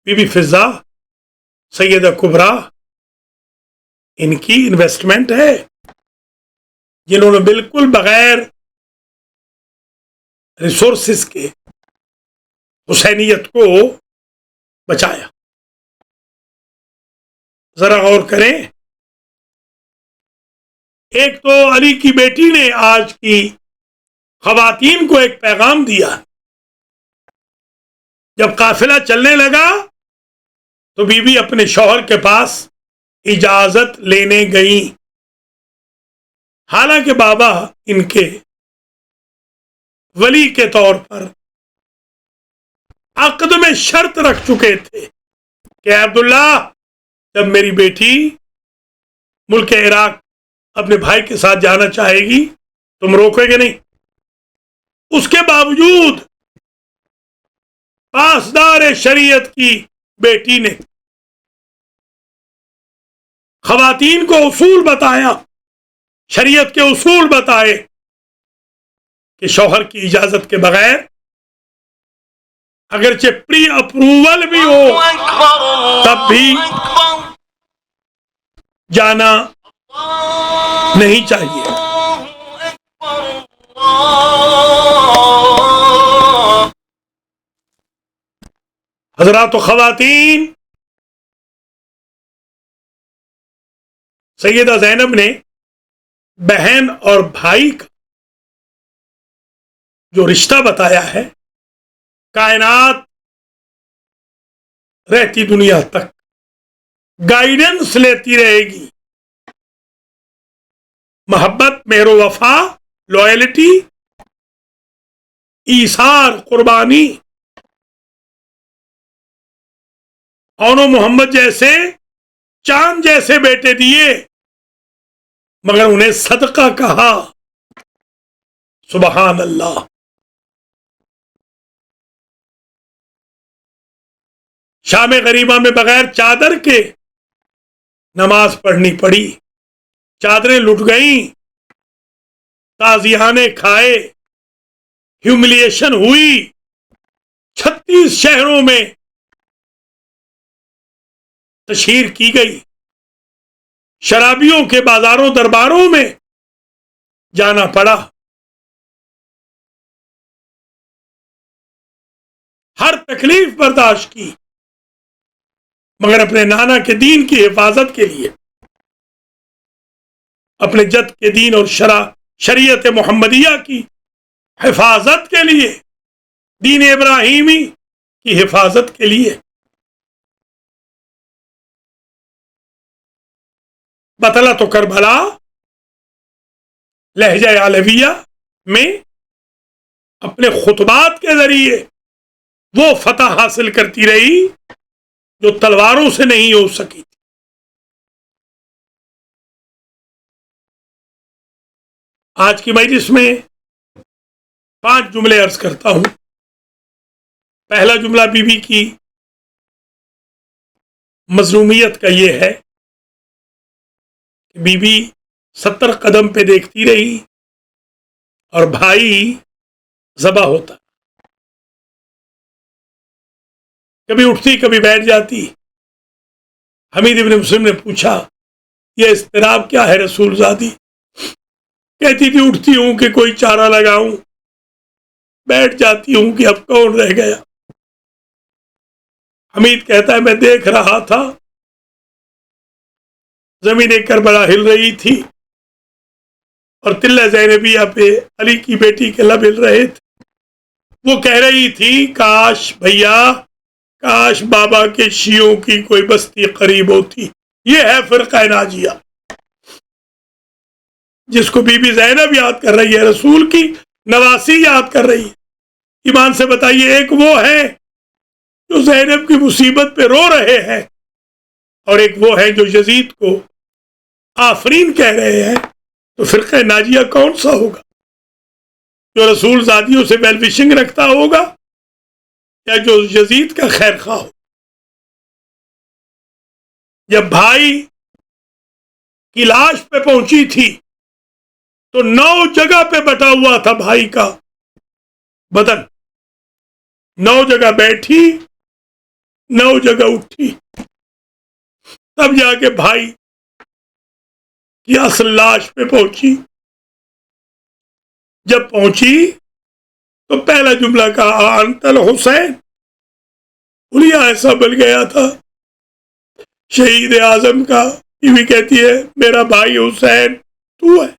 بی بی فضا، سیدہ کبرا، ان کی انویسٹمنٹ ہے جنہوں نے بالکل بغیر ریسورسز کے حسینیت کو بچایا. ذرا غور کریں، ایک تو علی کی بیٹی نے آج کی خواتین کو ایک پیغام دیا. جب قافلہ چلنے لگا تو بی بی اپنے شوہر کے پاس اجازت لینے گئیں، حالانکہ بابا ان کے ولی کے طور پر عقد میں شرط رکھ چکے تھے کہ عبداللہ جب میری بیٹی ملک عراق اپنے بھائی کے ساتھ جانا چاہے گی تم روکے گے نہیں. اس کے باوجود پاسدار شریعت کی بیٹی نے خواتین کو اصول بتایا، شریعت کے اصول بتائے کہ شوہر کی اجازت کے بغیر اگرچہ پری اپروول بھی ہو تب بھی جانا نہیں چاہیے. حضرات و خواتین، سیدہ زینب نے بہن اور بھائی کا جو رشتہ بتایا ہے، کائنات رہتی دنیا تک گائیڈنس لیتی رہے گی. محبت، مہر و وفا، لوائلٹی، ایثار، قربانی. اونو محمد جیسے چاند جیسے بیٹے دیے مگر انہیں صدقہ کہا. سبحان اللہ. شام غریبہ میں بغیر چادر کے نماز پڑھنی پڑی، چادریں لٹ گئیں، تازیانے کھائے، ہیوملیشن ہوئی. 36 شہروں میں تشہیر کی گئی، شرابیوں کے بازاروں درباروں میں جانا پڑا. ہر تکلیف برداشت کی مگر اپنے نانا کے دین کی حفاظت کے لیے، اپنے جد کے دین اور شریعت محمدیہ کی حفاظت کے لیے، دین ابراہیمی کی حفاظت کے لیے. بطلہ تو کربلا لہجہ علویہ میں اپنے خطبات کے ذریعے وہ فتح حاصل کرتی رہی جو تلواروں سے نہیں ہو سکی تھی. آج کی مجلس میں 5 جملے عرض کرتا ہوں. پہلا جملہ بی بی کی مظلومیت کا یہ ہے کہ بی بی 70 قدم پہ دیکھتی رہی اور بھائی ذبح ہوتا، کبھی اٹھتی کبھی بیٹھ جاتی. حمید ابن مسلم نے پوچھا یہ اضطراب کیا ہے رسول زادی؟ کہتی تھی اٹھتی ہوں کہ کوئی چارہ لگاؤں، بیٹھ جاتی ہوں کہ اب کون رہ گیا. حمید کہتا ہے میں دیکھ رہا تھا زمین کربلا ہل رہی تھی اور تلہ زینبیہ پہ علی کی بیٹی کے لب ہل رہے تھے. وہ کہہ رہی تھی کاش بھیا، کاش بابا کے شیعوں کی کوئی بستی قریب ہوتی. یہ ہے فرقہ ناجیہ جس کو بی بی زینب یاد کر رہی ہے، رسول کی نواسی یاد کر رہی ہے. ایمان سے بتائیے، ایک وہ ہے جو زینب کی مصیبت پہ رو رہے ہیں اور ایک وہ ہے جو یزید کو آفرین کہہ رہے ہیں، تو فرقہ ناجیہ کون سا ہوگا؟ جو رسول زادیوں سے ویل وشنگ رکھتا ہوگا یا جو یزید کا خیر خواہ ہو. جب بھائی کی لاش پہ پہنچی تھی تو 9 جگہ پہ بٹا ہوا تھا بھائی کا بدن. 9 جگہ بیٹھی، 9 جگہ اٹھی، تب جا کے بھائی کی اصل لاش پہ پہنچی. جب پہنچی تو پہلا جملہ کہا انت الحسین. بھولیا ایسا بن گیا تھا شہید اعظم کا. بیوی کہتی ہے میرا بھائی حسین تو ہے.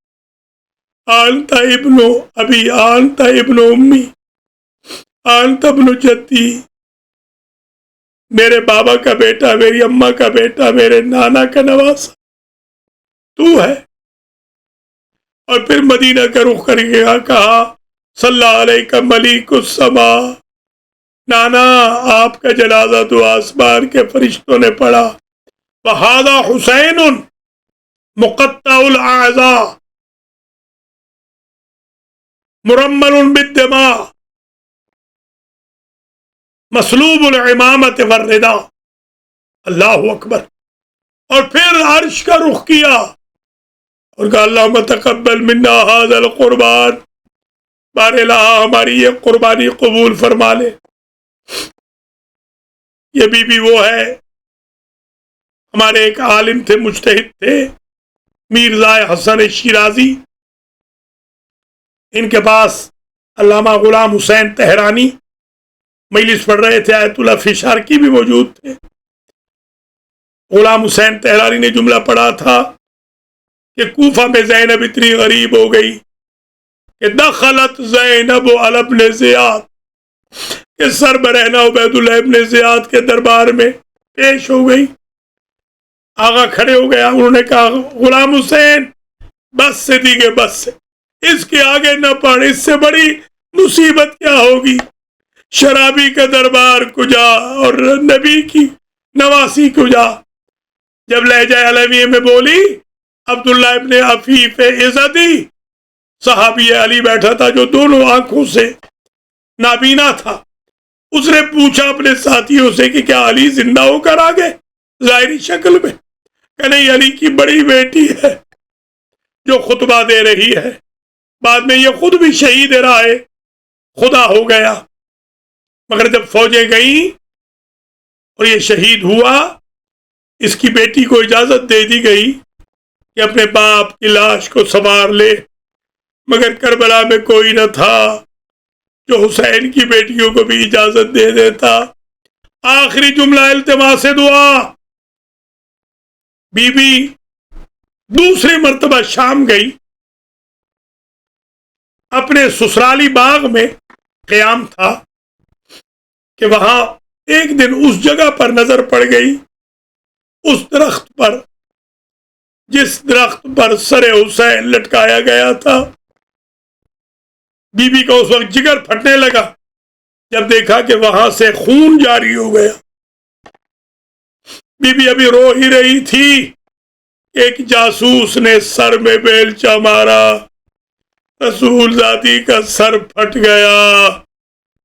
انت ابن ابی انت ابن امی انت ابن جدی، میرے بابا کا بیٹا، میری اماں کا بیٹا، میرے نانا کا نواسا تو ہے. اور پھر مدینہ کا رخ کر کے کہا صلی اللہ علیہ ملیک السما. نانا آپ کا جنازہ تو آسمان کے فرشتوں نے پڑھا. وہذا حسین مقطع الاعضاء مرمل بالدماء مسلوب العمامت والرداء. اللہ اکبر. اور پھر عرش کا رخ کیا اور کہا اللہم تقبل منا ھذا القربان. بار الہ ہماری یہ قربانی قبول فرما لے. یہ بی بی وہ ہے، ہمارے ایک عالم تھے، مجتہد تھے، میرزا حسن شیرازی. ان کے پاس علامہ غلام حسین تہرانی مجلس پڑھ رہے تھے، آیت اللہ فشار کی بھی موجود تھے. غلام حسین تہرانی نے جملہ پڑھا تھا کہ کوفہ میں زینب اتنی غریب ہو گئی کہ دخلت زینب علی ابن زیاد، کہ سربرہنہ عبید اللہ ابن زیاد کے دربار میں پیش ہو گئی. آقا کھڑے ہو گیا، انہوں نے کہا غلام حسین بس سے دیگے، بس سے، اس کے آگے نہ پڑھ، اس سے بڑی مصیبت کیا ہوگی. شرابی کا دربار کجا اور نبی کی نواسی کجا. جب لہجہ علویہ میں بولی عبداللہ ابن عفیف عزدی، صحابی علی بیٹھا تھا جو دونوں آنکھوں سے نابینا تھا. اس نے پوچھا اپنے ساتھیوں سے کہ کیا علی زندہ ہو کر آ گئے ظاہری شکل میں؟ کہ نہیں، علی کی بڑی بیٹی ہے جو خطبہ دے رہی ہے. بعد میں یہ خود بھی شہید راہ خدا ہو گیا. مگر جب فوجیں گئیں اور یہ شہید ہوا، اس کی بیٹی کو اجازت دے دی گئی کہ اپنے باپ کی لاش کو سنوار لے. مگر کربلا میں کوئی نہ تھا جو حسین کی بیٹیوں کو بھی اجازت دے دیتا. آخری جملہ التماس دعا. بی بی دوسری مرتبہ شام گئی. اپنے سسرالی باغ میں قیام تھا کہ وہاں ایک دن اس جگہ پر نظر پڑ گئی، اس درخت پر جس درخت پر سر حسین لٹکایا گیا تھا. بی بی کا اس وقت جگر پھٹنے لگا جب دیکھا کہ وہاں سے خون جاری ہو گیا. بی بی ابھی رو ہی رہی تھی، ایک جاسوس نے سر میں بیلچا مارا، رسول زادی کا سر پھٹ گیا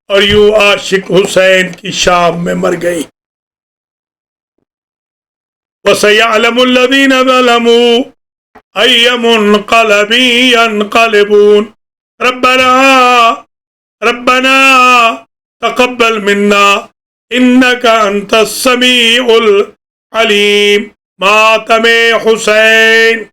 اور یوں عاشق حسین کی شام میں مر گئی. وَسَيَعْلَمُ الَّذِينَ ظَلَمُوا أَيَّ مُنْقَلَبٍ يَنْقَلِبُونَ. ربنا تقبل منا انك انت السميع العليم. ماتم حسین.